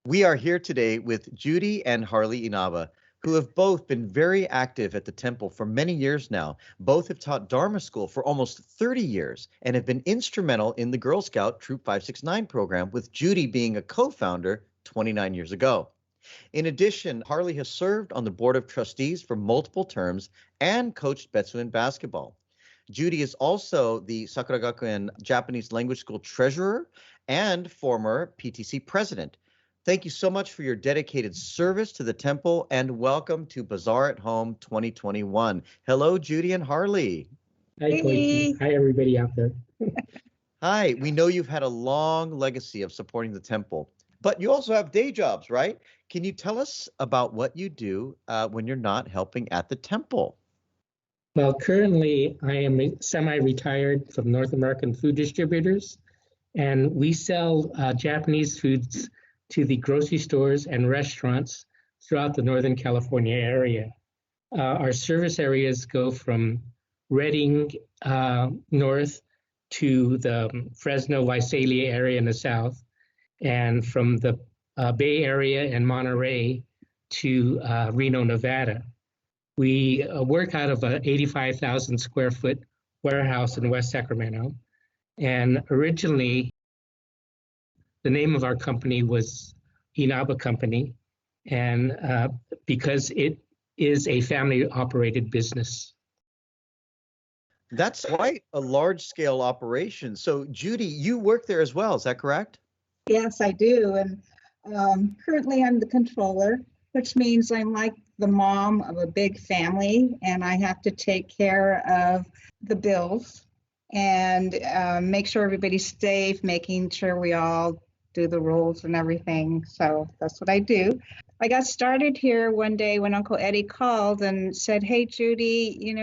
We are here today with Judy and Harley Inaba, who have both been very active at the temple for many years now. Both have taught Dharma school for almost 30 years and have been instrumental in the Girl Scout Troop 569 program, with Judy being a co-founder 29 years ago. In addition, Harley has served on the board of trustees for multiple terms and coached Betsuin basketball. Judy is also the Sakura Gakuen Japanese Language School treasurer and former PTC president. Thank you so much for your dedicated service to the temple, and welcome to Bazaar at Home 2021. Hello, Judy and Harley. Hi, Koichi. Hi, everybody out there. Hi, we know you've had a long legacy of supporting the temple, but you also have day jobs, right? Can you tell us about what you do when you're not helping at the temple? Well, currently I am semi-retired from North American Food Distributors, and we sell Japanese foods to the grocery stores and restaurants throughout the Northern California area. Our service areas go from Redding north to the Fresno, Visalia area in the south, and from the Bay Area and Monterey to Reno, Nevada. We work out of an 85,000 square foot warehouse in West Sacramento. And originally, the name of our company was Inaba Company, and because it is a family-operated business. That's quite a large-scale operation. So, Judy, you work there as well, is that correct? Yes, I do. And currently I'm the controller, which means I'm like the mom of a big family, and I have to take care of the bills and make sure everybody's safe, making sure we all do the rules and everything. So that's what I do. I got started here one day when Uncle Eddie called and said, "Hey, Judy,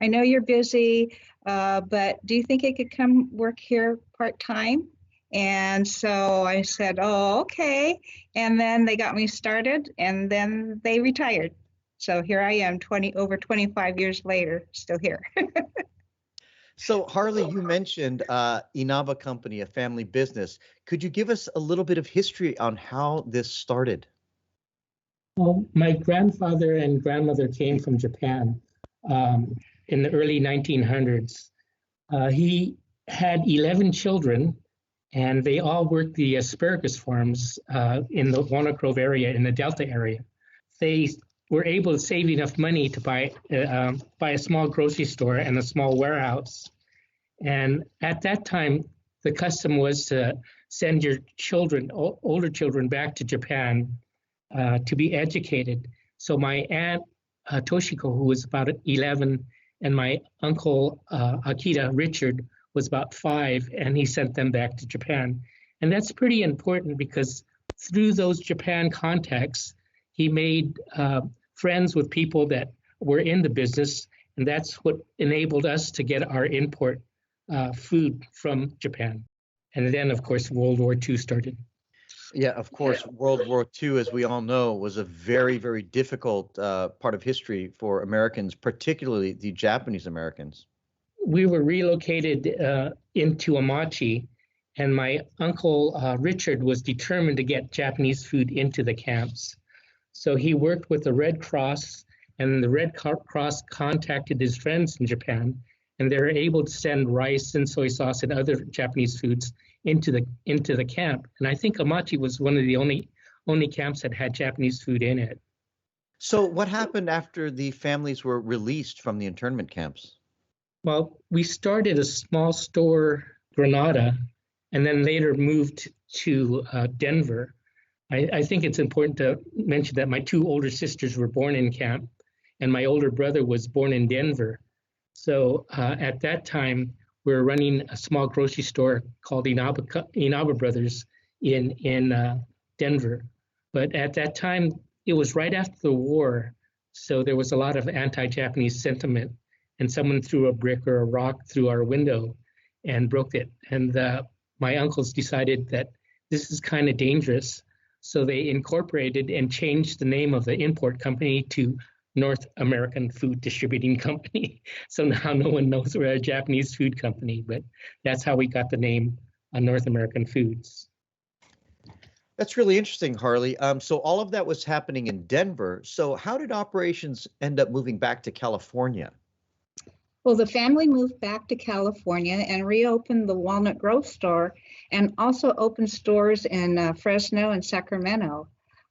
I know you're busy, but do you think I could come work here part-time?" And so I said, "Oh, okay." And then they got me started, and then they retired. So here I am, over 25 years later, still here. So, Harley, you mentioned Inaba Company, a family business. Could you give us a little bit of history on how this started? Well, my grandfather and grandmother came from Japan in the early 1900s. He had 11 children, and they all worked the asparagus farms in the Walnut Grove area, in the Delta area. They were able to save enough money to buy a small grocery store and a small warehouse. And at that time, the custom was to send your children, older children, back to Japan to be educated. So my aunt Toshiko, who was about 11, and my uncle Akita Richard was about 5, and he sent them back to Japan. And that's pretty important because through those Japan contacts, he made friends with people that were in the business, and that's what enabled us to get our import food from Japan. And then, of course, World War II started. Yeah, of course, World War II, as we all know, was a very, very difficult part of history for Americans, particularly the Japanese Americans. We were relocated into Amachi, and my uncle Richard was determined to get Japanese food into the camps. So he worked with the Red Cross, and the Red Cross contacted his friends in Japan, and they were able to send rice and soy sauce and other Japanese foods into the camp. And I think Amachi was one of the only camps that had Japanese food in it. So what happened after the families were released from the internment camps? Well, we started a small store, Granada, and then later moved to Denver. I think it's important to mention that my 2 older sisters were born in camp, and my older brother was born in Denver. So at that time, we were running a small grocery store called Inaba Brothers in Denver. But at that time, it was right after the war, so there was a lot of anti-Japanese sentiment, and someone threw a brick or a rock through our window and broke it. And my uncles decided that this is kind of dangerous, so they incorporated and changed the name of the import company to North American Food Distributing Company. So now no one knows we're a Japanese food company, but that's how we got the name North American Foods. That's really interesting, Harley. So all of that was happening in Denver. So how did operations end up moving back to California? Well, the family moved back to California and reopened the Walnut Grove store and also opened stores in Fresno and Sacramento.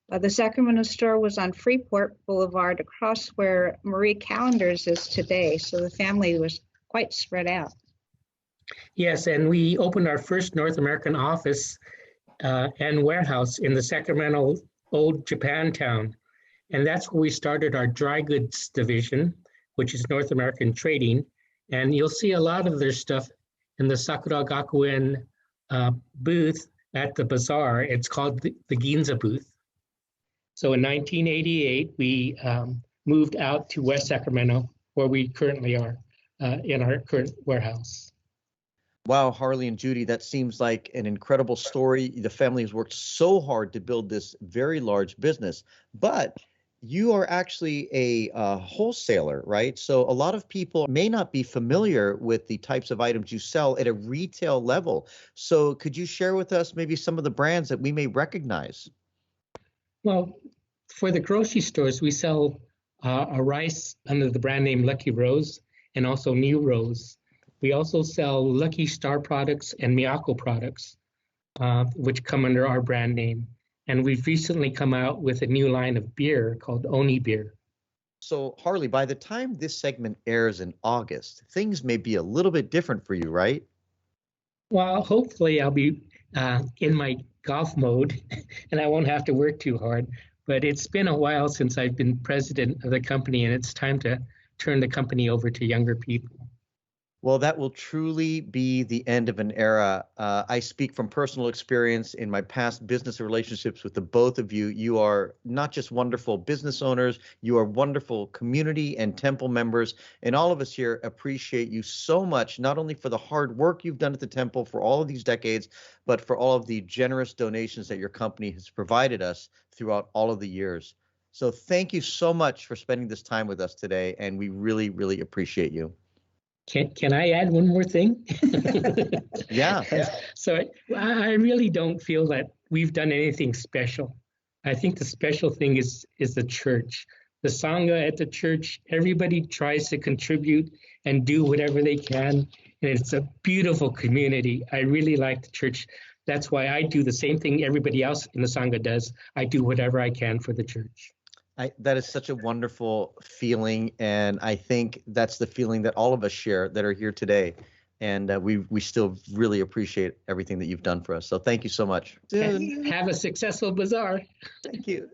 The Sacramento store was on Freeport Boulevard across where Marie Callender's is today. So the family was quite spread out. Yes, and we opened our first North American office and warehouse in the Sacramento old Japantown. And that's where we started our dry goods division, which is North American Trading. And you'll see a lot of their stuff in the Sakura Gakuen booth at the bazaar. It's called the Ginza booth. So in 1988, we moved out to West Sacramento, where we currently are in our current warehouse. Wow, Harley and Judy, that seems like an incredible story. The family has worked so hard to build this very large business, but you are actually a wholesaler, right? So a lot of people may not be familiar with the types of items you sell at a retail level. So could you share with us maybe some of the brands that we may recognize? Well, for the grocery stores, we sell a rice under the brand name Lucky Rose and also New Rose. We also sell Lucky Star products and Miyako products, which come under our brand name. And we've recently come out with a new line of beer called Oni Beer. So Harley, by the time this segment airs in August, things may be a little bit different for you, right? Well, hopefully I'll be in my golf mode and I won't have to work too hard. But it's been a while since I've been president of the company, and it's time to turn the company over to younger people. Well, that will truly be the end of an era. I speak from personal experience in my past business relationships with the both of you. You are not just wonderful business owners, you are wonderful community and temple members. And all of us here appreciate you so much, not only for the hard work you've done at the temple for all of these decades, but for all of the generous donations that your company has provided us throughout all of the years. So thank you so much for spending this time with us today. And we really, really appreciate you. Can I add one more thing? Yeah. So I really don't feel that we've done anything special. I think the special thing is the church. The Sangha at the church, everybody tries to contribute and do whatever they can. And it's a beautiful community. I really like the church. That's why I do the same thing everybody else in the Sangha does. I do whatever I can for the church. That is such a wonderful feeling, and I think that's the feeling that all of us share that are here today. And we still really appreciate everything that you've done for us. So thank you so much. Have a successful bazaar. Thank you.